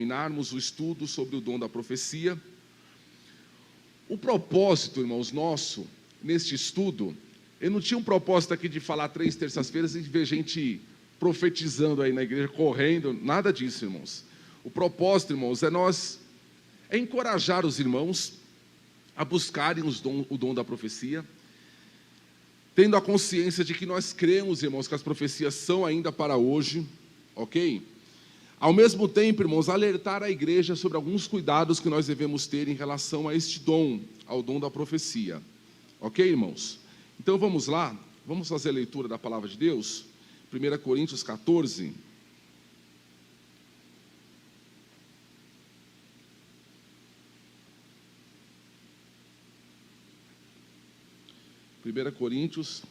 Terminarmos o estudo sobre o dom da profecia. O propósito, irmãos, nosso, neste estudo, eu não tinha um propósito aqui de falar 3 terças-feiras e ver gente profetizando aí na igreja, correndo, nada disso, irmãos. O propósito, irmãos, é encorajar os irmãos a buscarem o dom da profecia, tendo a consciência de que nós cremos, irmãos, que as profecias são ainda para hoje, ok? Ao mesmo tempo, irmãos, alertar a igreja sobre alguns cuidados que nós devemos ter em relação a este dom, ao dom da profecia. Ok, irmãos? Então vamos lá, vamos fazer a leitura da palavra de Deus. 1 Coríntios 14. Primeira Coríntios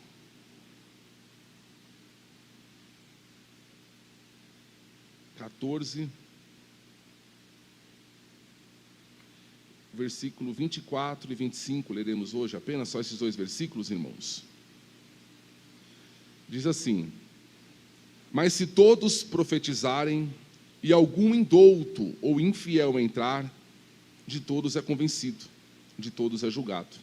14, versículo 24 e 25, leremos hoje apenas só esses 2 versículos, irmãos. Diz assim: mas se todos profetizarem, e algum indouto ou infiel entrar, de todos é convencido, de todos é julgado.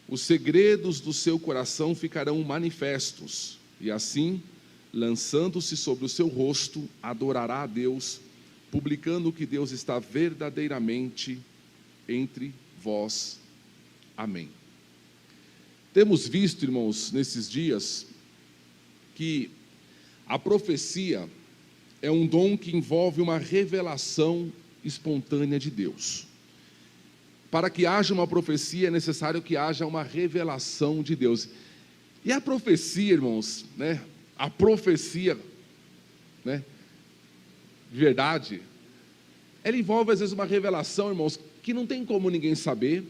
Os segredos do seu coração ficarão manifestos, e assim, lançando-se sobre o seu rosto, adorará a Deus, publicando que Deus está verdadeiramente entre vós. Amém. Temos visto, irmãos, nesses dias, que a profecia é um dom que envolve uma revelação espontânea de Deus. Para que haja uma profecia, é necessário que haja uma revelação de Deus. E a profecia, irmãos, a profecia, de verdade, ela envolve às vezes uma revelação, irmãos, que não tem como ninguém saber,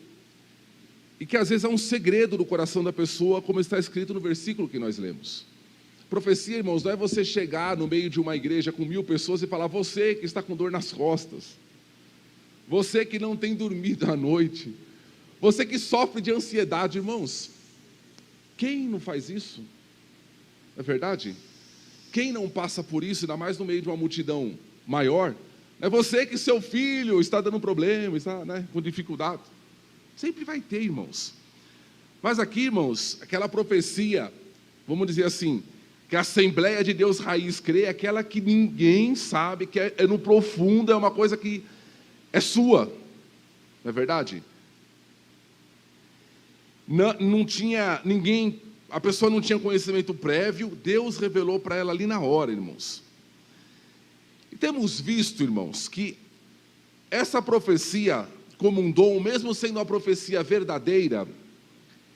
e que às vezes é um segredo do coração da pessoa, como está escrito no versículo que nós lemos. Profecia, irmãos, não é você chegar no meio de uma igreja com 1000 pessoas e falar: você que está com dor nas costas, você que não tem dormido à noite, você que sofre de ansiedade, irmãos, quem não faz isso? Não é verdade? Quem não passa por isso, ainda mais no meio de uma multidão maior? É você que seu filho está dando problema, está com dificuldade. Sempre vai ter, irmãos. Mas aqui, irmãos, aquela profecia, vamos dizer assim, que a Assembleia de Deus Raiz crê, é aquela que ninguém sabe, que é no profundo, é uma coisa que é sua. Não é verdade? Não tinha ninguém, a pessoa não tinha conhecimento prévio, Deus revelou para ela ali na hora, irmãos. E temos visto, irmãos, que essa profecia, como um dom, mesmo sendo uma profecia verdadeira,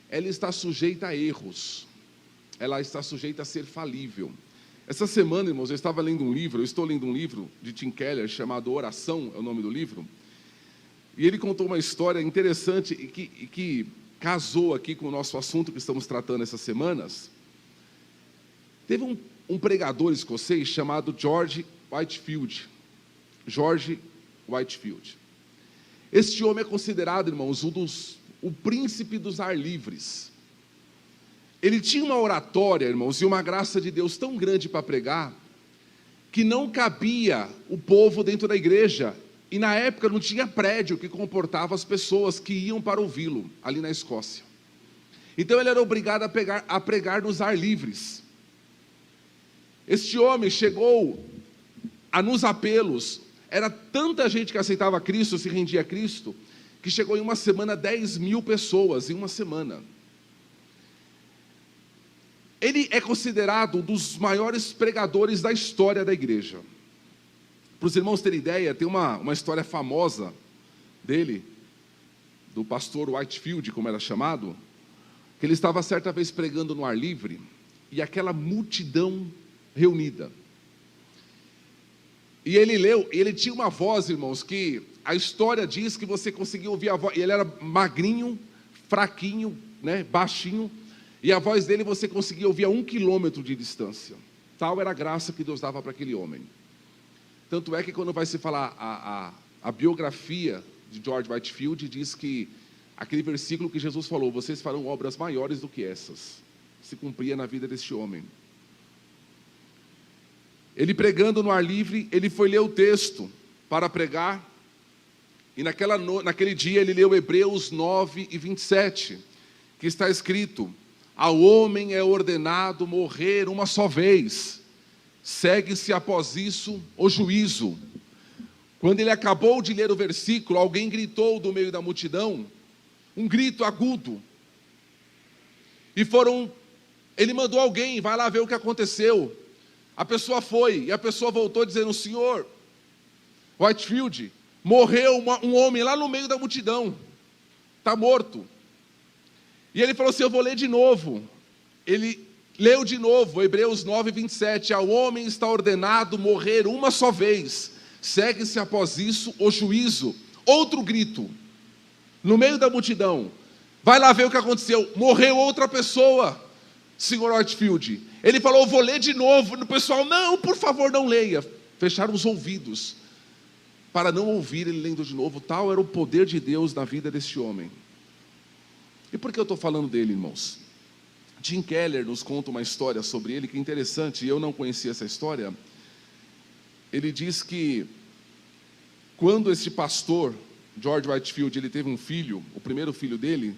ela está sujeita a erros, ela está sujeita a ser falível. Essa semana, irmãos, eu estou lendo um livro de Tim Keller, chamado Oração, é o nome do livro, e ele contou uma história interessante e que casou aqui com o nosso assunto que estamos tratando essas semanas. Teve um pregador escocês chamado George Whitefield. Este homem é considerado, irmãos, o príncipe dos ar livres. Ele tinha uma oratória, irmãos, e uma graça de Deus tão grande para pregar, que não cabia o povo dentro da igreja. E na época não tinha prédio que comportava as pessoas que iam para ouvi-lo, ali na Escócia. Então ele era obrigado a pregar nos ar livres. Este homem chegou a, nos apelos, era tanta gente que aceitava Cristo, se rendia a Cristo, que chegou em uma semana 10.000 pessoas, em uma semana. Ele é considerado um dos maiores pregadores da história da igreja. Para os irmãos terem ideia, tem uma história famosa dele, do pastor Whitefield, como era chamado, que ele estava certa vez pregando no ar livre, e aquela multidão reunida. E ele tinha uma voz, irmãos, que a história diz que você conseguia ouvir a voz, e ele era magrinho, fraquinho, baixinho, e a voz dele você conseguia ouvir a 1 quilômetro de distância. Tal era a graça que Deus dava para aquele homem. Tanto é que quando vai se falar a biografia de George Whitefield, diz que aquele versículo que Jesus falou: vocês farão obras maiores do que essas, se cumpria na vida deste homem. Ele pregando no ar livre, ele foi ler o texto, para pregar, e naquele dia ele leu Hebreus 9:27, que está escrito: ao homem é ordenado morrer uma só vez, segue-se após isso o juízo. Quando ele acabou de ler o versículo, alguém gritou do meio da multidão, um grito agudo, e ele mandou alguém, vai lá ver o que aconteceu. A pessoa foi, e a pessoa voltou dizendo: senhor Whitefield, morreu um homem lá no meio da multidão, está morto. E ele falou assim: eu vou ler de novo. Ele leu de novo, Hebreus 9:27, ao homem está ordenado morrer uma só vez, segue-se após isso o juízo. Outro grito, no meio da multidão, vai lá ver o que aconteceu, morreu outra pessoa, senhor Whitefield. Ele falou: eu vou ler de novo. O pessoal: não, por favor, não leia. Fecharam os ouvidos, para não ouvir ele lendo de novo. Tal era o poder de Deus na vida deste homem. E por que eu estou falando dele, irmãos? Tim Keller nos conta uma história sobre ele, que é interessante, e eu não conhecia essa história. Ele diz que, quando esse pastor, George Whitefield, ele teve um filho, o primeiro filho dele,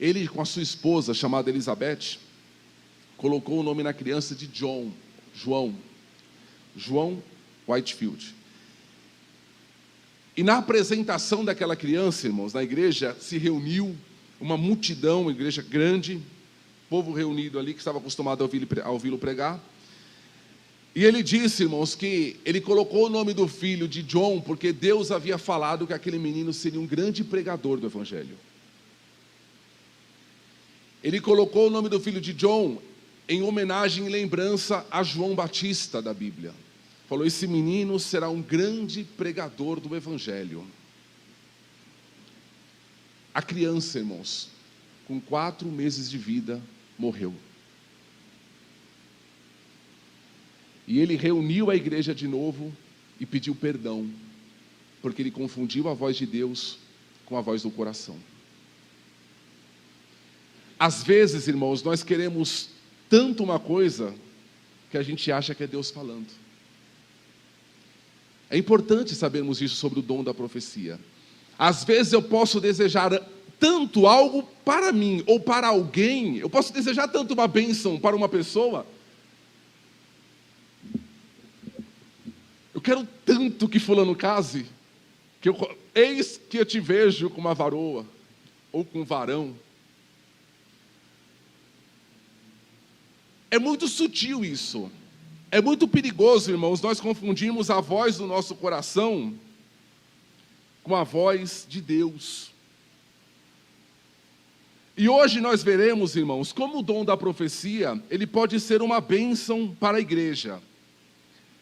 ele com a sua esposa, chamada Elizabeth, colocou o nome na criança de João Whitefield. E na apresentação daquela criança, irmãos, na igreja, se reuniu uma multidão, uma igreja grande, povo reunido ali, que estava acostumado a ouvi-lo pregar. E ele disse, irmãos, que ele colocou o nome do filho de John, porque Deus havia falado que aquele menino seria um grande pregador do Evangelho. Ele colocou o nome do filho de John em homenagem e lembrança a João Batista da Bíblia. Falou: esse menino será um grande pregador do Evangelho. A criança, irmãos, com 4 meses de vida, morreu. E ele reuniu a igreja de novo e pediu perdão, porque ele confundiu a voz de Deus com a voz do coração. Às vezes, irmãos, nós queremos tanto uma coisa que a gente acha que é Deus falando. É importante sabermos isso sobre o dom da profecia. Às vezes eu posso desejar tanto algo para mim ou para alguém, eu posso desejar tanto uma bênção para uma pessoa. Eu quero tanto que fulano case, que eis que eu te vejo com uma varoa ou com um varão. É muito sutil isso. É muito perigoso, irmãos, nós confundirmos a voz do nosso coração com a voz de Deus. E hoje nós veremos, irmãos, como o dom da profecia, ele pode ser uma bênção para a igreja,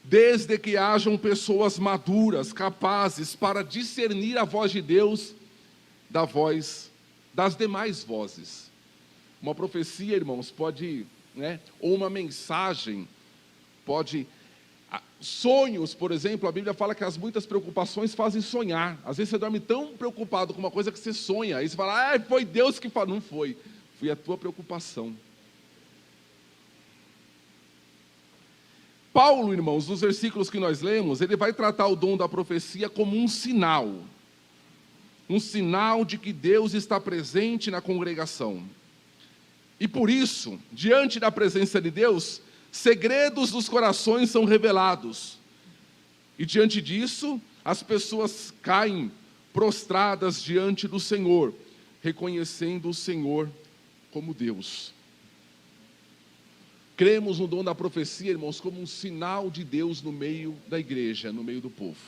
desde que hajam pessoas maduras, capazes para discernir a voz de Deus da voz das demais vozes. Uma profecia, irmãos, pode, ou uma mensagem, pode... Sonhos, por exemplo, a Bíblia fala que as muitas preocupações fazem sonhar. Às vezes você dorme tão preocupado com uma coisa que você sonha, aí você fala: foi Deus que falou. Não foi a tua preocupação. Paulo, irmãos, nos versículos que nós lemos, ele vai tratar o dom da profecia como um sinal de que Deus está presente na congregação. E por isso, diante da presença de Deus, segredos dos corações são revelados. E diante disso, as pessoas caem prostradas diante do Senhor, reconhecendo o Senhor como Deus. Cremos no dom da profecia, irmãos, como um sinal de Deus no meio da igreja, no meio do povo.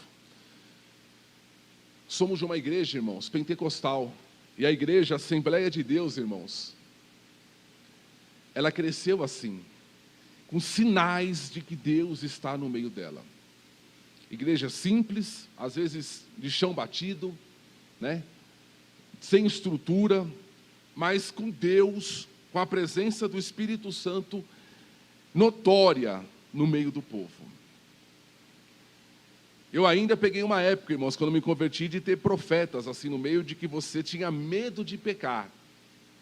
Somos de uma igreja, irmãos, pentecostal. E a igreja, a Assembleia de Deus, irmãos, ela cresceu assim, com sinais de que Deus está no meio dela. Igreja simples, às vezes de chão batido, sem estrutura, mas com Deus, com a presença do Espírito Santo notória no meio do povo. Eu ainda peguei uma época, irmãos, quando me converti, de ter profetas assim no meio, de que você tinha medo de pecar,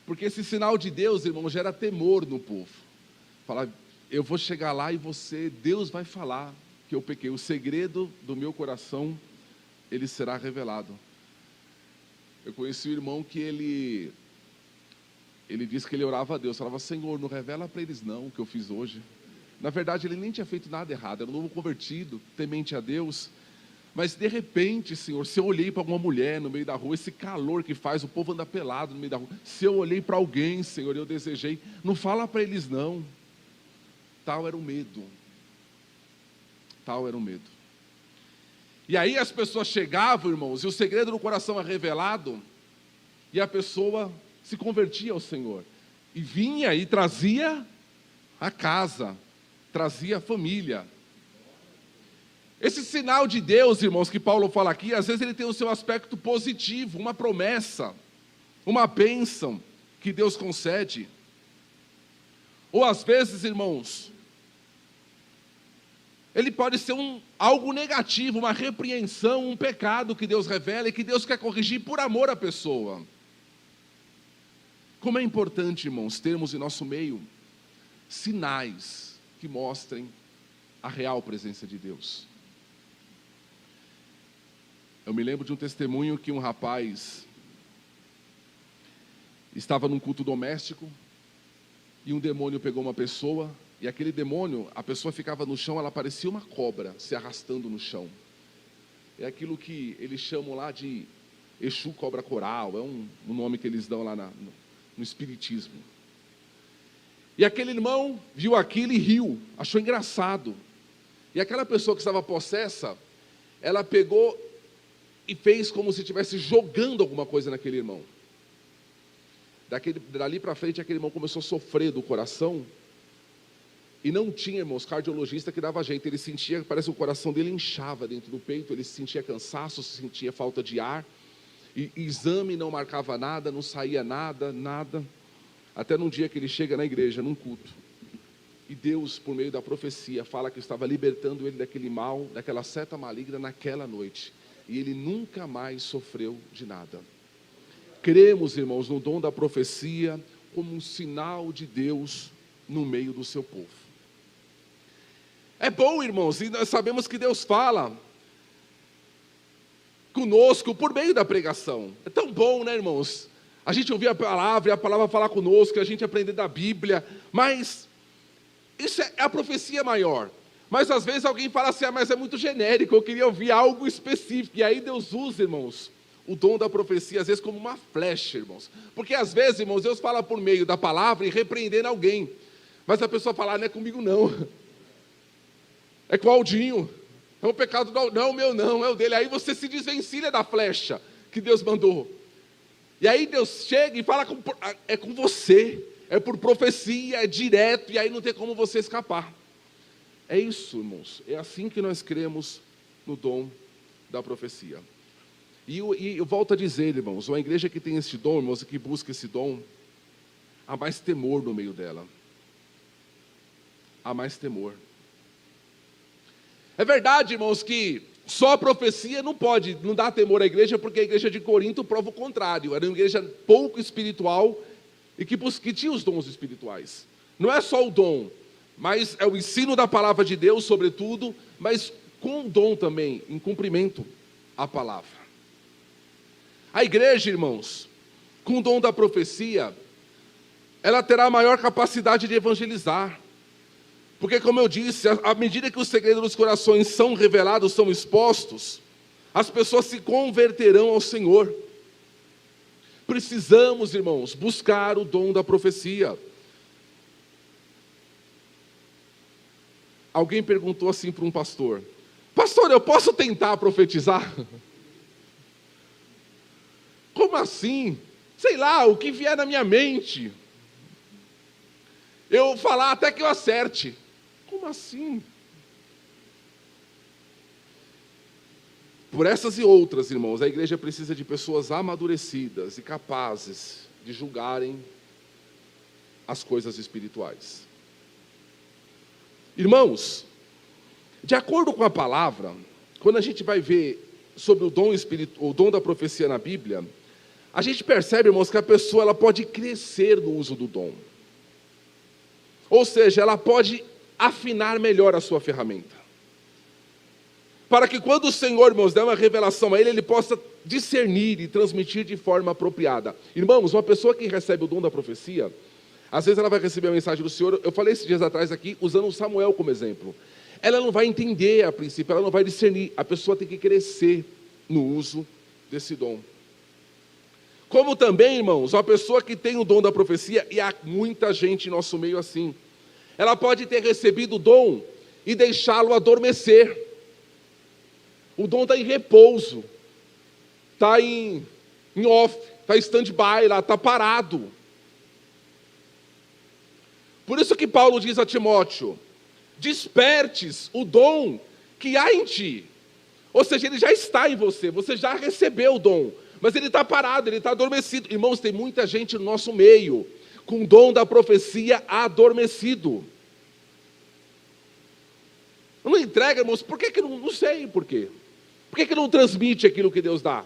porque esse sinal de Deus, irmão, gera temor no povo. Falar: eu vou chegar lá e Deus vai falar, que eu pequei. O segredo do meu coração, ele será revelado. Eu conheci um irmão que ele disse que ele orava a Deus, falava: Senhor, não revela para eles não o que eu fiz hoje. Na verdade, ele nem tinha feito nada errado, era um novo convertido, temente a Deus. Mas de repente, Senhor, se eu olhei para alguma mulher no meio da rua, esse calor que faz, o povo anda pelado no meio da rua, se eu olhei para alguém, Senhor, eu desejei, não fala para eles não. Tal era o medo. Tal era o medo. E aí as pessoas chegavam, irmãos, e o segredo do coração é revelado, e a pessoa se convertia ao Senhor. E vinha e trazia a casa, trazia a família. Esse sinal de Deus, irmãos, que Paulo fala aqui, às vezes ele tem o seu aspecto positivo, uma promessa, uma bênção que Deus concede. Ou às vezes, irmãos, ele pode ser algo negativo, uma repreensão, um pecado que Deus revela e que Deus quer corrigir por amor à pessoa. Como é importante, irmãos, termos em nosso meio sinais que mostrem a real presença de Deus. Eu me lembro de um testemunho que um rapaz estava num culto doméstico e um demônio pegou uma pessoa. E aquele demônio, a pessoa ficava no chão, ela parecia uma cobra se arrastando no chão. É aquilo que eles chamam lá de Exu cobra coral, é um nome que eles dão lá no espiritismo. E aquele irmão viu aquilo e riu, achou engraçado. E aquela pessoa que estava possessa, ela pegou e fez como se estivesse jogando alguma coisa naquele irmão. Dali para frente, aquele irmão começou a sofrer do coração. E não tinha, irmãos, cardiologista que dava jeito. Ele sentia, parece que o coração dele inchava dentro do peito. Ele sentia cansaço, sentia falta de ar. E exame não marcava nada, não saía nada. Até num dia que ele chega na igreja, num culto. E Deus, por meio da profecia, fala que estava libertando ele daquele mal, daquela seta maligna naquela noite. E ele nunca mais sofreu de nada. Cremos, irmãos, no dom da profecia como um sinal de Deus no meio do seu povo. É bom, irmãos, e nós sabemos que Deus fala conosco por meio da pregação. É tão bom, né, irmãos? A gente ouvir a palavra, e a palavra falar conosco, a gente aprender da Bíblia, mas isso é a profecia maior. Mas às vezes alguém fala assim: mas é muito genérico, eu queria ouvir algo específico. E aí Deus usa, irmãos, o dom da profecia, às vezes como uma flecha, irmãos. Porque às vezes, irmãos, Deus fala por meio da palavra e repreendendo alguém. Mas a pessoa fala: não é comigo não. É com o Aldinho. É um pecado do Aldinho. Não, o meu não, é o dele. Aí você se desvencilha da flecha que Deus mandou. E aí Deus chega e fala: é com você. É por profecia, é direto. E aí não tem como você escapar. É isso, irmãos. É assim que nós cremos no dom da profecia. E eu volto a dizer, irmãos, uma igreja que tem esse dom, irmãos, que busca esse dom, há mais temor no meio dela. Há mais temor. É verdade, irmãos, que só a profecia não dá temor à igreja, porque a igreja de Corinto prova o contrário. Era uma igreja pouco espiritual e que tinha os dons espirituais. Não é só o dom, mas é o ensino da palavra de Deus, sobretudo, mas com o dom também, em cumprimento à palavra. A igreja, irmãos, com o dom da profecia, ela terá maior capacidade de evangelizar. Porque, como eu disse, à medida que os segredos dos corações são revelados, são expostos, as pessoas se converterão ao Senhor. Precisamos, irmãos, buscar o dom da profecia. Alguém perguntou assim para um pastor: pastor, eu posso tentar profetizar? Como assim? Sei lá, o que vier na minha mente. Eu falar até que eu acerte. Como assim? Por essas e outras, irmãos, a igreja precisa de pessoas amadurecidas e capazes de julgarem as coisas espirituais. Irmãos, de acordo com a palavra, quando a gente vai ver sobre o dom da profecia na Bíblia, a gente percebe, irmãos, que a pessoa ela pode crescer no uso do dom. Ou seja, ela pode afinar melhor a sua ferramenta. para que quando o Senhor, irmãos, der uma revelação a ele, ele possa discernir e transmitir de forma apropriada. Irmãos, uma pessoa que recebe o dom da profecia, às vezes ela vai receber a mensagem do Senhor, eu falei esses dias atrás aqui, usando Samuel como exemplo. Ela não vai entender a princípio, ela não vai discernir, a pessoa tem que crescer no uso desse dom. Como também, irmãos, uma pessoa que tem o dom da profecia, e há muita gente em nosso meio assim, ela pode ter recebido o dom e deixá-lo adormecer. O dom está em repouso, está em off, está em stand-by lá, está parado. Por isso que Paulo diz a Timóteo, despertes o dom que há em ti. Ou seja, ele já está em você, você já recebeu o dom, mas ele está parado, ele está adormecido. Irmãos, tem muita gente no nosso meio, com o dom da profecia adormecido. Não entrega, irmãos, por que não sei por quê. Por que não transmite aquilo que Deus dá?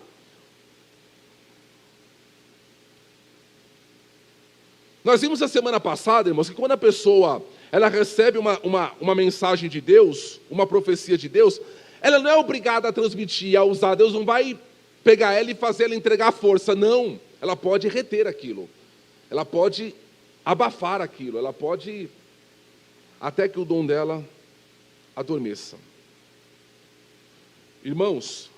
Nós vimos a semana passada, irmãos, que quando a pessoa ela recebe uma mensagem de Deus, uma profecia de Deus, ela não é obrigada a transmitir, a usar. Deus não vai pegar ela e fazer ela entregar força, não. Ela pode reter aquilo, ela pode abafar aquilo, ela pode até que o dom dela adormeça. Irmãos,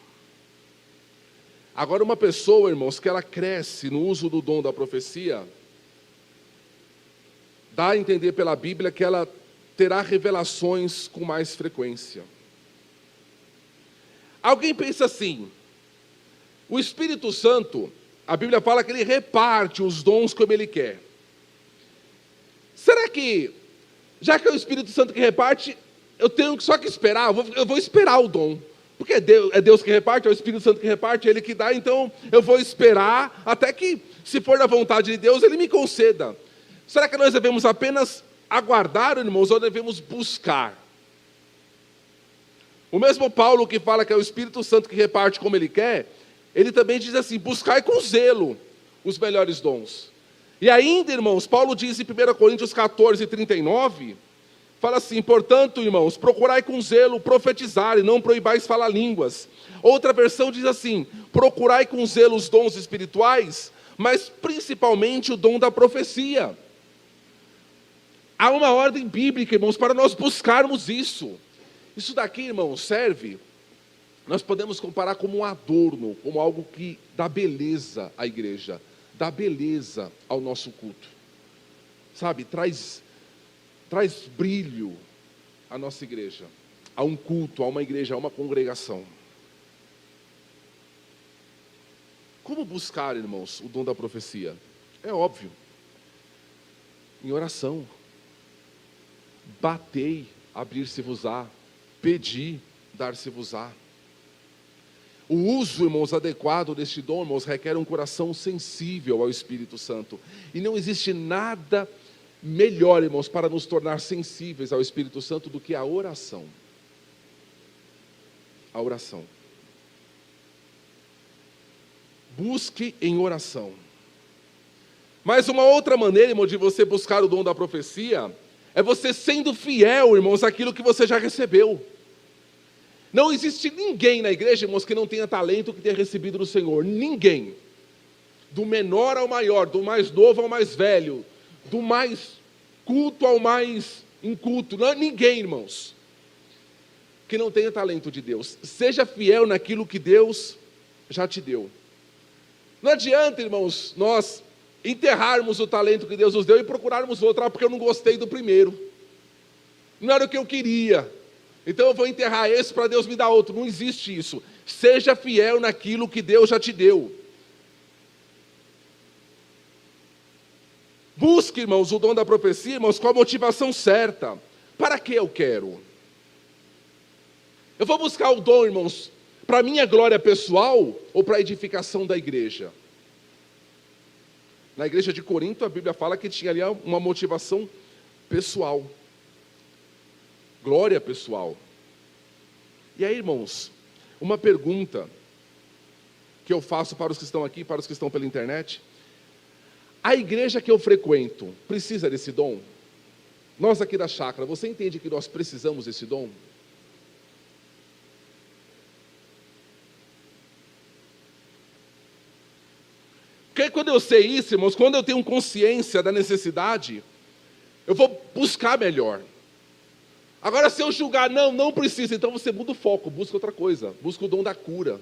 agora uma pessoa, irmãos, que ela cresce no uso do dom da profecia, dá a entender pela Bíblia que ela terá revelações com mais frequência. Alguém pensa assim, o Espírito Santo, a Bíblia fala que ele reparte os dons como ele quer. Será que, já que é o Espírito Santo que reparte, eu tenho só que esperar, eu vou esperar o dom. Porque é Deus que reparte, é o Espírito Santo que reparte, é Ele que dá, então eu vou esperar até que, se for da vontade de Deus, Ele me conceda. Será que nós devemos apenas aguardar, irmãos, ou devemos buscar? O mesmo Paulo que fala que é o Espírito Santo que reparte como Ele quer, ele também diz assim, buscai com zelo os melhores dons. E ainda, irmãos, Paulo diz em 1 Coríntios 14, 39, fala assim, portanto, irmãos, procurai com zelo profetizar e não proibais falar línguas. Outra versão diz assim, procurai com zelo os dons espirituais, mas principalmente o dom da profecia. Há uma ordem bíblica, irmãos, para nós buscarmos isso. Isso daqui, irmãos, serve, nós podemos comparar como um adorno, como algo que dá beleza à igreja, dá beleza ao nosso culto. Sabe, traz brilho à nossa igreja, a um culto, a uma igreja, a uma congregação. Como buscar, irmãos, o dom da profecia? É óbvio, em oração. Batei, abrir-se-vos-á, pedi, dar-se-vos-á. O uso, irmãos, adequado deste dom, irmãos, requer um coração sensível ao Espírito Santo. E não existe nada melhor, irmãos, para nos tornar sensíveis ao Espírito Santo do que a oração. A oração. Busque em oração. Mas uma outra maneira, irmão, de você buscar o dom da profecia é você sendo fiel, irmãos, àquilo que você já recebeu. Não existe ninguém na igreja, irmãos, que não tenha talento que tenha recebido do Senhor. Ninguém. Do menor ao maior, do mais novo ao mais velho, do mais culto ao mais inculto. Não, ninguém, irmãos, que não tenha talento de Deus. Seja fiel naquilo que Deus já te deu. Não adianta, irmãos, nós enterrarmos o talento que Deus nos deu e procurarmos outro, porque eu não gostei do primeiro. Não era o que eu queria. Então eu vou enterrar esse para Deus me dar outro. Não existe isso. Seja fiel naquilo que Deus já te deu. Busque, irmãos, o dom da profecia, irmãos, com a motivação certa. Para que eu quero? Eu vou buscar o dom, irmãos, para minha glória pessoal ou para a edificação da igreja? Na igreja de Corinto, a Bíblia fala que tinha ali uma motivação pessoal. Glória pessoal. E aí, irmãos, uma pergunta que eu faço para os que estão aqui, para os que estão pela internet. A igreja que eu frequento precisa desse dom? Nós aqui da chácara, você entende que nós precisamos desse dom? Porque quando eu sei isso, irmãos, quando eu tenho consciência da necessidade, eu vou buscar melhor. Agora, se eu julgar, não precisa, então você muda o foco, busca outra coisa, busca o dom da cura.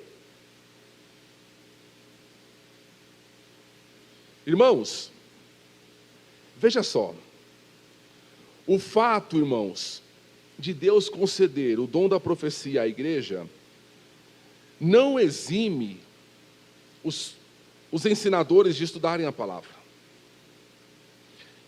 Irmãos, veja só, o fato, irmãos, de Deus conceder o dom da profecia à igreja, não exime os ensinadores de estudarem a palavra.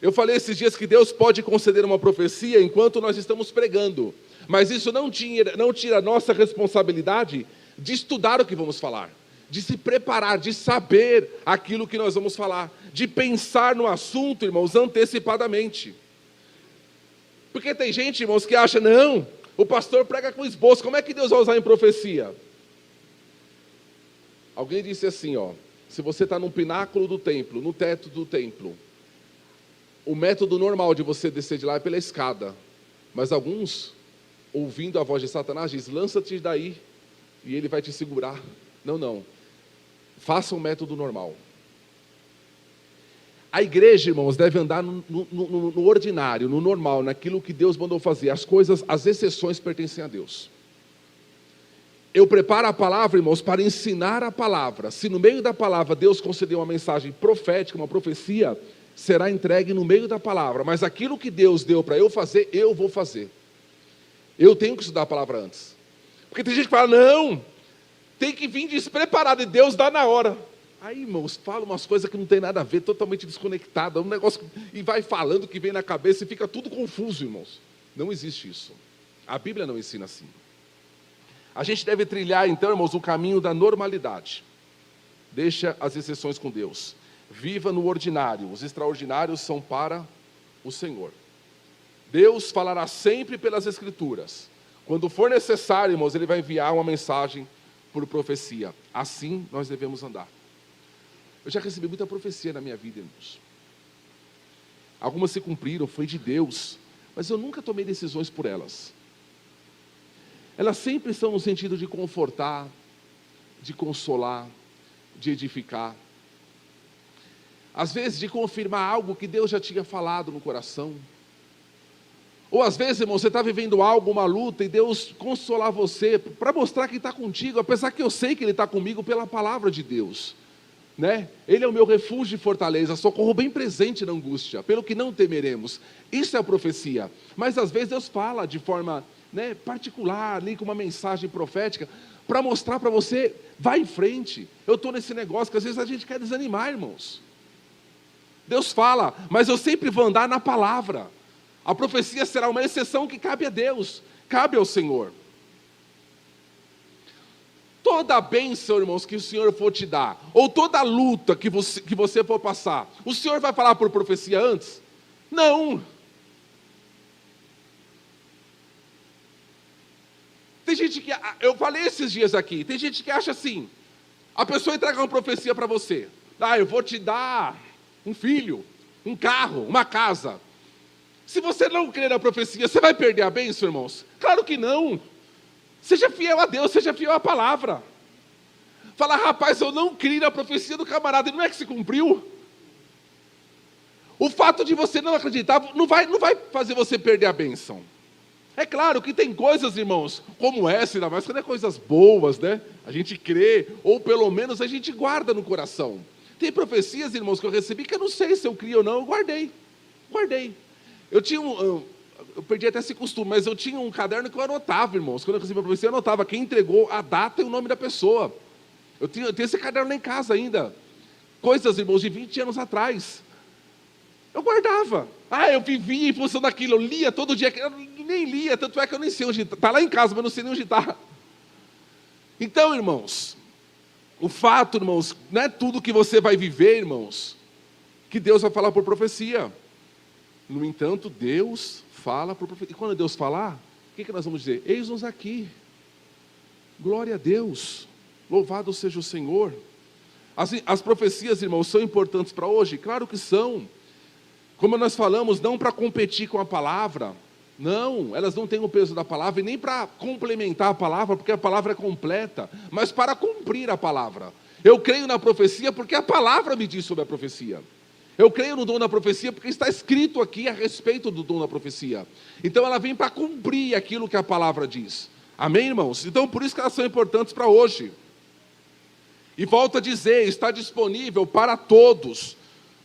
Eu falei esses dias que Deus pode conceder uma profecia enquanto nós estamos pregando, mas isso não tira a nossa responsabilidade de estudar o que vamos falar, de se preparar, de saber aquilo que nós vamos falar, de pensar no assunto, irmãos, antecipadamente. Porque tem gente, irmãos, que acha, não, o pastor prega com esboço, como é que Deus vai usar em profecia? Alguém disse assim, se você está no pináculo do templo, no teto do templo, o método normal de você descer de lá é pela escada, mas alguns, ouvindo a voz de Satanás, diz, lança-te daí, e ele vai te segurar. Não, faça o método normal. A igreja, irmãos, deve andar no ordinário, no normal, naquilo que Deus mandou fazer. As exceções pertencem a Deus. Eu preparo a palavra, irmãos, para ensinar a palavra. Se no meio da palavra Deus concedeu uma mensagem profética, uma profecia, será entregue no meio da palavra. Mas aquilo que Deus deu para eu fazer, eu vou fazer. Eu tenho que estudar a palavra antes. Porque tem gente que fala, não, tem que vir despreparado e Deus dá na hora. Aí, irmãos, fala umas coisas que não tem nada a ver, totalmente desconectada, um negócio, e vai falando o que vem na cabeça e fica tudo confuso, irmãos. Não existe isso. A Bíblia não ensina assim. A gente deve trilhar, então, irmãos, o caminho da normalidade. Deixa as exceções com Deus. Viva no ordinário. Os extraordinários são para o Senhor. Deus falará sempre pelas Escrituras. Quando for necessário, irmãos, Ele vai enviar uma mensagem por profecia. Assim nós devemos andar. Eu já recebi muita profecia na minha vida, irmãos. Algumas se cumpriram, foi de Deus, mas eu nunca tomei decisões por elas. Elas sempre são no sentido de confortar, de consolar, de edificar. Às vezes de confirmar algo que Deus já tinha falado no coração. Ou às vezes, irmão, você está vivendo algo, uma luta, e Deus consolar você, para mostrar que está contigo, apesar que eu sei que Ele está comigo pela palavra de Deus. Né? Ele é o meu refúgio e fortaleza, socorro bem presente na angústia, pelo que não temeremos. Isso é a profecia. Mas às vezes Deus fala de forma particular, ali com uma mensagem profética, para mostrar para você, vai em frente. Eu estou nesse negócio que às vezes a gente quer desanimar, irmãos. Deus fala, mas eu sempre vou andar na palavra. A profecia será uma exceção que cabe a Deus, cabe ao Senhor. Toda a bênção, irmãos, que o Senhor for te dar, ou toda a luta que você for passar, o Senhor vai falar por profecia antes? Não. Tem gente que, eu falei esses dias aqui, tem gente que acha assim, a pessoa entrega uma profecia para você, eu vou te dar um filho, um carro, uma casa. Se você não crer na profecia, você vai perder a bênção, irmãos? Claro que não. Seja fiel a Deus, seja fiel à palavra. Fala, rapaz, eu não criei na profecia do camarada, e não é que se cumpriu? O fato de você não acreditar não vai fazer você perder a bênção. É claro que tem coisas, irmãos, como essa, ainda mais quando é coisas boas, né? A gente crê, ou pelo menos a gente guarda no coração. Tem profecias, irmãos, que eu recebi que eu não sei se eu criei ou não, eu guardei. Eu tinha eu perdi até esse costume, mas eu tinha um caderno que eu anotava, irmãos. Quando eu recebi a profecia, eu anotava quem entregou, a data e o nome da pessoa. Eu tenho esse caderno lá em casa ainda. Coisas, irmãos, de 20 anos atrás. Eu guardava. Eu vivia em função daquilo, eu lia todo dia. Eu nem lia, tanto é que eu nem sei onde está. Está lá em casa, mas não sei nem onde está. Então, irmãos, o fato, irmãos, não é tudo que você vai viver, irmãos, que Deus vai falar por profecia. No entanto, Deus fala por profecia. E quando Deus falar, o que nós vamos dizer? Eis-nos aqui. Glória a Deus. Louvado seja o Senhor. As profecias, irmãos, são importantes para hoje? Claro que são. Como nós falamos, não para competir com a palavra. Não, elas não têm o peso da palavra e nem para complementar a palavra, porque a palavra é completa, mas para cumprir a palavra. Eu creio na profecia porque a palavra me diz sobre a profecia. Eu creio no dom da profecia porque está escrito aqui a respeito do dom da profecia. Então ela vem para cumprir aquilo que a palavra diz. Amém, irmãos? Então por isso que elas são importantes para hoje. E volto a dizer, está disponível para todos,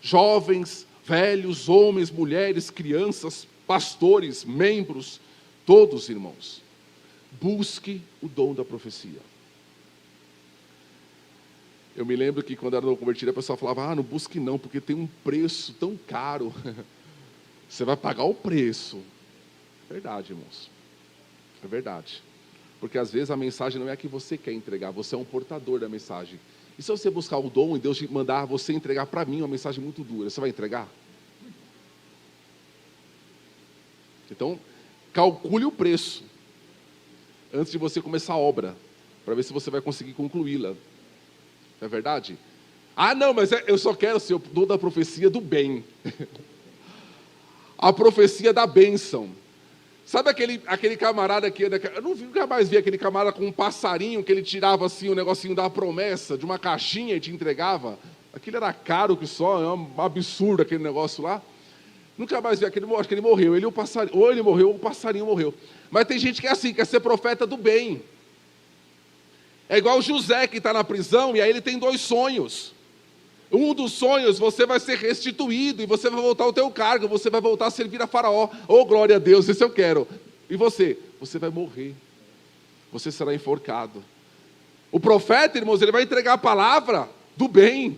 jovens, velhos, homens, mulheres, crianças, pastores, membros, todos, irmãos. Busque o dom da profecia. Eu me lembro que quando era novo convertido, a pessoa falava, não busque não, porque tem um preço tão caro. Você vai pagar o preço. É verdade, irmãos. É verdade. Porque às vezes a mensagem não é a que você quer entregar, você é um portador da mensagem. E se você buscar o dom e Deus mandar você entregar para mim uma mensagem muito dura, você vai entregar? Então, calcule o preço antes de você começar a obra, para ver se você vai conseguir concluí-la. Não é verdade? Não, mas eu só quero ser o dom da profecia do bem. A profecia da bênção. Sabe aquele camarada que... Eu nunca mais vi aquele camarada com um passarinho que ele tirava assim o negocinho da promessa de uma caixinha e te entregava. Aquilo era caro que só, é um absurdo aquele negócio lá. Nunca mais vi aquele, acho que ele morreu. Ou ele morreu ou o passarinho morreu. Mas tem gente que é assim, quer ser profeta do bem. É igual o José que está na prisão e aí ele tem 2 sonhos. Um dos sonhos, você vai ser restituído e você vai voltar ao teu cargo, você vai voltar a servir a Faraó. Oh, glória a Deus, esse eu quero. E você? Você vai morrer. Você será enforcado. O profeta, irmãos, ele vai entregar a palavra do bem,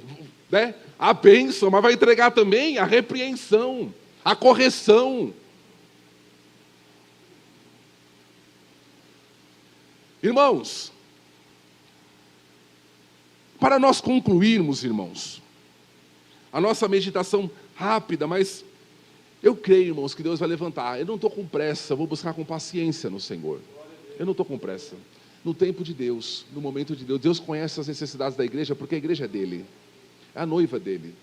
né? A bênção, mas vai entregar também a repreensão, a correção. Irmãos, para nós concluirmos, irmãos, a nossa meditação rápida, mas eu creio, irmãos, que Deus vai levantar. Eu não estou com pressa, vou buscar com paciência no Senhor. Eu não estou com pressa. No tempo de Deus, no momento de Deus, Deus conhece as necessidades da igreja, porque a igreja é dele, é a noiva dele.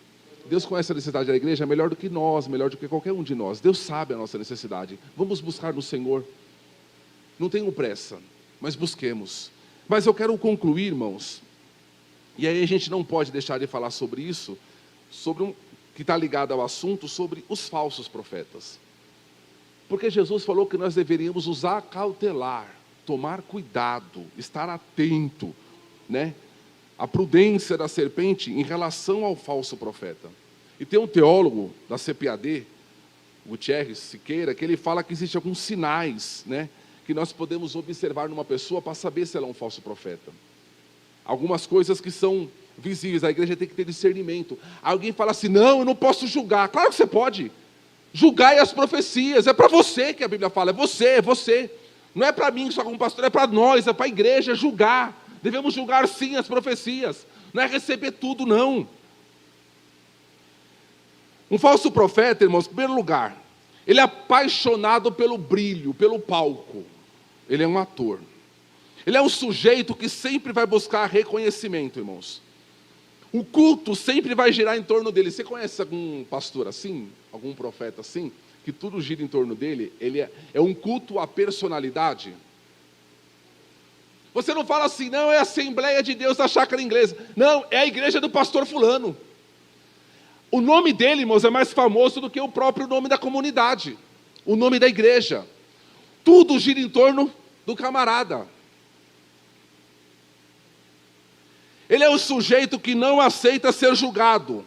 Deus conhece a necessidade da igreja melhor do que nós, melhor do que qualquer um de nós. Deus sabe a nossa necessidade. Vamos buscar no Senhor. Não tenho pressa, mas busquemos. Mas eu quero concluir, irmãos, e aí a gente não pode deixar de falar sobre isso, que está ligado ao assunto, sobre os falsos profetas. Porque Jesus falou que nós deveríamos nos acautelar, tomar cuidado, estar atento, né? A prudência da serpente em relação ao falso profeta. E tem um teólogo da CPAD, Gutierrez Siqueira, que ele fala que existem alguns sinais, né, que nós podemos observar numa pessoa para saber se ela é um falso profeta. Algumas coisas que são visíveis, a igreja tem que ter discernimento. Alguém fala assim, não, eu não posso julgar. Claro que você pode. Julgai as profecias, é para você que a Bíblia fala, é você. Não é para mim só como pastor, é para nós, é para a igreja julgar. Devemos julgar sim as profecias, não é receber tudo não. Um falso profeta, irmãos, em primeiro lugar, ele é apaixonado pelo brilho, pelo palco. Ele é um ator. Ele é um sujeito que sempre vai buscar reconhecimento, irmãos. O culto sempre vai girar em torno dele. Você conhece algum pastor assim? Algum profeta assim? Que tudo gira em torno dele? Ele é um culto à personalidade. Você não fala assim, não, é a Assembleia de Deus da Chácara Inglesa. Não, é a igreja do pastor fulano. O nome dele, irmãos, é mais famoso do que o próprio nome da comunidade. O nome da igreja. Tudo gira em torno do camarada. Ele é um sujeito que não aceita ser julgado.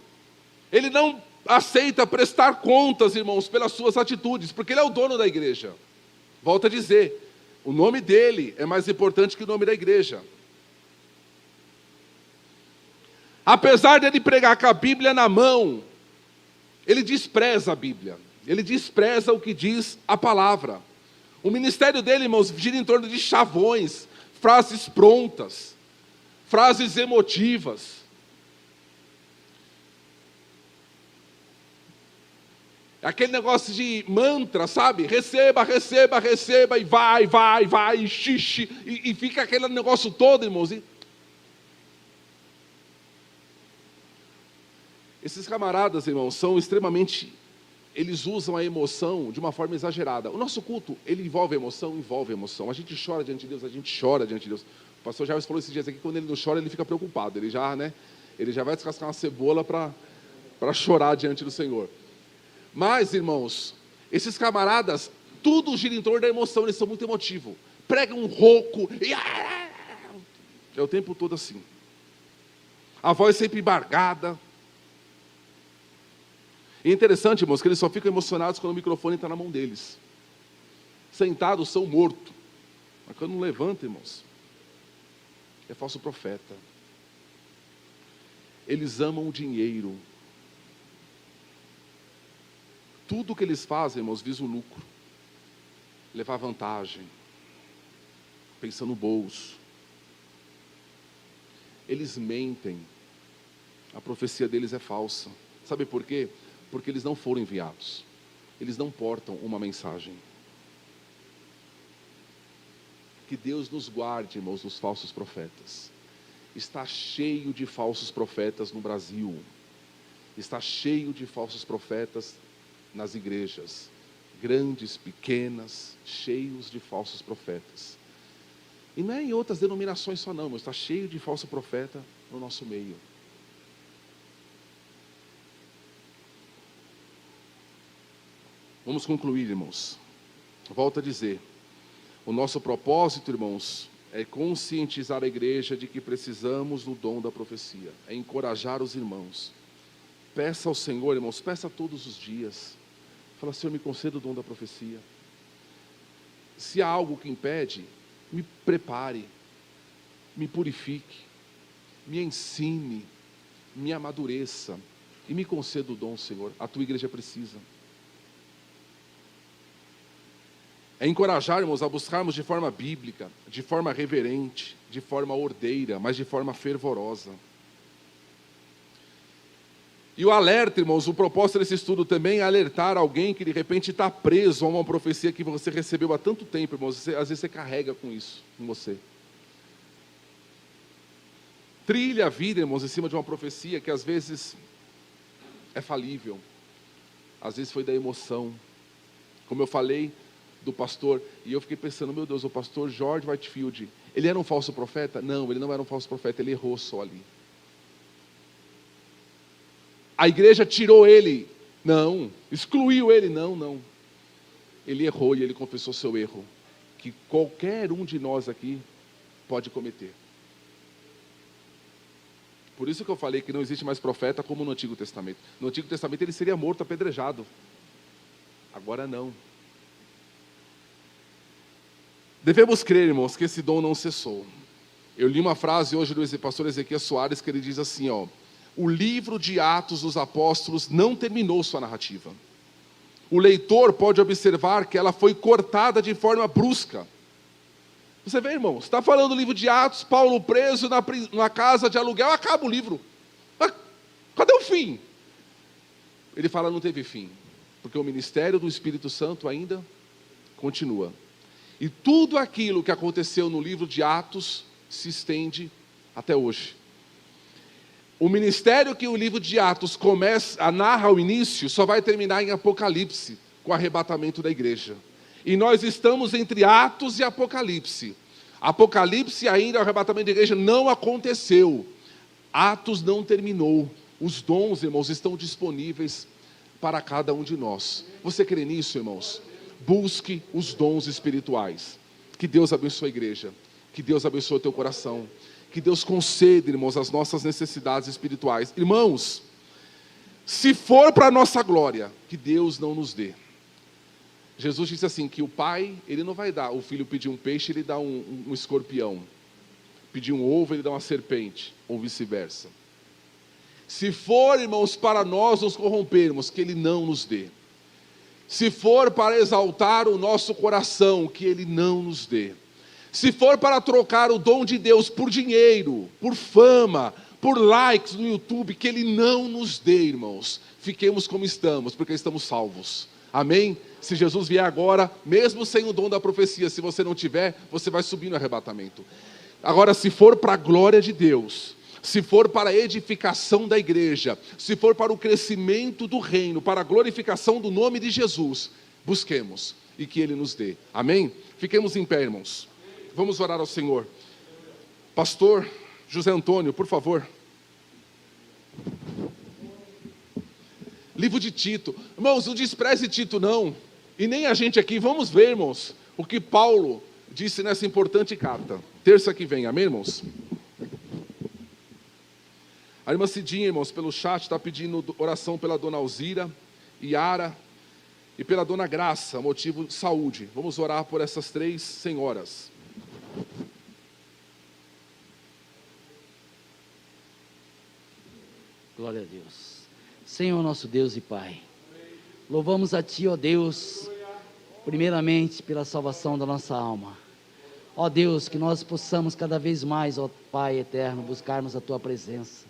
Ele não aceita prestar contas, irmãos, pelas suas atitudes, porque ele é o dono da igreja. Volto a dizer, o nome dele é mais importante que o nome da igreja. Apesar de ele pregar com a Bíblia na mão, ele despreza a Bíblia. Ele despreza o que diz a palavra. O ministério dele, irmãos, gira em torno de chavões, frases prontas, frases emotivas. Aquele negócio de mantra, sabe? Receba, receba, receba, e vai, e xixi, e fica aquele negócio todo, irmãos. Esses camaradas, irmãos, são extremamente... Eles usam a emoção de uma forma exagerada. O nosso culto, ele envolve emoção. A gente chora diante de Deus, O pastor Jarvis falou esses dias aqui, quando ele não chora, ele fica preocupado. Ele já vai descascar uma cebola para chorar diante do Senhor. Mas, irmãos, esses camaradas, tudo gira em torno da emoção, eles são muito emotivos. Pregam um rouco, e é o tempo todo assim. A voz sempre embargada. E é interessante, irmãos, que eles só ficam emocionados quando o microfone está na mão deles. Sentados são mortos. Mas quando não levanta, irmãos, é falso profeta. Eles amam o dinheiro. Tudo que eles fazem, irmãos, visa o lucro. Levar vantagem. Pensa no bolso. Eles mentem. A profecia deles é falsa. Sabe por quê? Porque eles não foram enviados. Eles não portam uma mensagem. Que Deus nos guarde, irmãos, dos falsos profetas. Está cheio de falsos profetas no Brasil. Está cheio de falsos profetas nas igrejas. Grandes, pequenas, cheios de falsos profetas. E não é em outras denominações só não, mas está cheio de falso profeta no nosso meio. Vamos concluir, irmãos. Volto a dizer, o nosso propósito, irmãos, é conscientizar a igreja de que precisamos do dom da profecia, é encorajar os irmãos. Peça ao Senhor, irmãos, peça todos os dias. Fala, Senhor, me conceda o dom da profecia. Se há algo que impede, me prepare, me purifique, me ensine, me amadureça e me conceda o dom, Senhor. A tua igreja precisa. É encorajar, irmãos, a buscarmos de forma bíblica, de forma reverente, de forma ordeira, mas de forma fervorosa. E o alerta, irmãos, o propósito desse estudo também é alertar alguém que de repente está preso a uma profecia que você recebeu há tanto tempo, irmãos. Às vezes você carrega com isso, com você. Trilha a vida, irmãos, em cima de uma profecia que às vezes é falível. Às vezes foi da emoção. Como eu falei do pastor, e eu fiquei pensando, meu Deus, o pastor George Whitefield, ele era um falso profeta? Não, ele não era um falso profeta, ele errou só ali. A igreja tirou ele? Não. Excluiu ele? Não. Ele errou e ele confessou seu erro, que qualquer um de nós aqui pode cometer. Por isso que eu falei que não existe mais profeta como no Antigo Testamento. No Antigo Testamento ele seria morto, apedrejado. Agora não. Devemos crer, irmãos, que esse dom não cessou. Eu li uma frase hoje do pastor Ezequiel Soares, que ele diz assim, o livro de Atos dos Apóstolos não terminou sua narrativa. O leitor pode observar que ela foi cortada de forma brusca. Você vê, irmão, está falando do livro de Atos, Paulo preso na casa de aluguel, acaba o livro. Mas cadê o fim? Ele fala, não teve fim, porque o ministério do Espírito Santo ainda continua. E tudo aquilo que aconteceu no livro de Atos se estende até hoje. O ministério que o livro de Atos narra ao início, só vai terminar em Apocalipse, com o arrebatamento da igreja. E nós estamos entre Atos e Apocalipse. Apocalipse ainda, o arrebatamento da igreja não aconteceu. Atos não terminou. Os dons, irmãos, estão disponíveis para cada um de nós. Você crê nisso, irmãos? Busque os dons espirituais. Que Deus abençoe a igreja. Que Deus abençoe o teu coração. Que Deus conceda, irmãos, as nossas necessidades espirituais. Irmãos, se for para a nossa glória, que Deus não nos dê. Jesus disse assim, que o pai, ele não vai dar, o filho pedir um peixe, ele dá um escorpião. Pedir um ovo, ele dá uma serpente, ou vice-versa. Se for, irmãos, para nós nos corrompermos, que ele não nos dê. Se for para exaltar o nosso coração, que ele não nos dê. Se for para trocar o dom de Deus por dinheiro, por fama, por likes no YouTube, que ele não nos dê, irmãos. Fiquemos como estamos, porque estamos salvos. Amém? Se Jesus vier agora, mesmo sem o dom da profecia, se você não tiver, você vai subir no arrebatamento. Agora, se for para a glória de Deus, se for para a edificação da igreja, se for para o crescimento do reino, para a glorificação do nome de Jesus, busquemos e que ele nos dê. Amém? Fiquemos em pé, irmãos. Vamos orar ao Senhor. Pastor José Antônio, por favor. Livro de Tito. Irmãos, não despreze Tito não. E nem a gente aqui. Vamos ver, irmãos, o que Paulo disse nessa importante carta. Terça que vem, amém, irmãos? A irmã Cidinha, irmãos, pelo chat, está pedindo oração pela dona Alzira, Yara e pela dona Graça, motivo saúde. Vamos orar por essas 3 senhoras. Glória a Deus. Senhor nosso Deus e Pai, louvamos a Ti, ó Deus, primeiramente pela salvação da nossa alma. Ó Deus, que nós possamos cada vez mais, ó Pai eterno, buscarmos a Tua presença.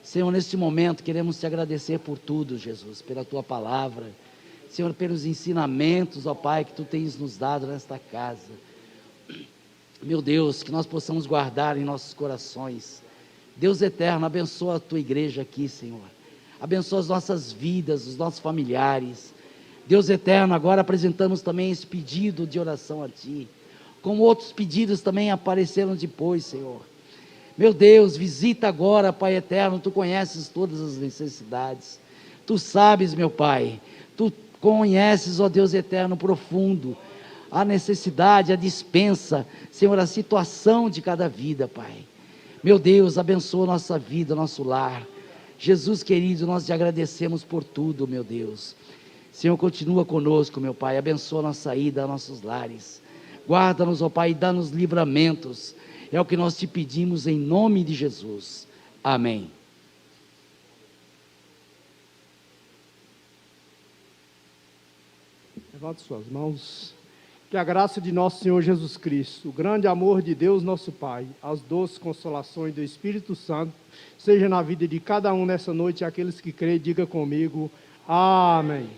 Senhor, neste momento queremos Te agradecer por tudo, Jesus, pela Tua palavra. Senhor, pelos ensinamentos, ó Pai, que Tu tens nos dado nesta casa. Meu Deus, que nós possamos guardar em nossos corações. Deus eterno, abençoa a Tua igreja aqui, Senhor. Abençoa as nossas vidas, os nossos familiares. Deus eterno, agora apresentamos também esse pedido de oração a Ti, como outros pedidos também apareceram depois, Senhor. Meu Deus, visita agora, Pai eterno, Tu conheces todas as necessidades. Tu sabes, meu Pai, Tu conheces, ó Deus eterno, profundo, a necessidade, a dispensa, Senhor, a situação de cada vida, Pai. Meu Deus, abençoa a nossa vida, nosso lar. Jesus querido, nós Te agradecemos por tudo, meu Deus. Senhor, continua conosco, meu Pai, abençoa a nossa ida, nossos lares. Guarda-nos, ó Pai, e dá-nos livramentos. É o que nós Te pedimos em nome de Jesus. Amém. Levante suas mãos. Que a graça de nosso Senhor Jesus Cristo, o grande amor de Deus nosso Pai, as doces consolações do Espírito Santo, seja na vida de cada um nessa noite, aqueles que creem, diga comigo, amém.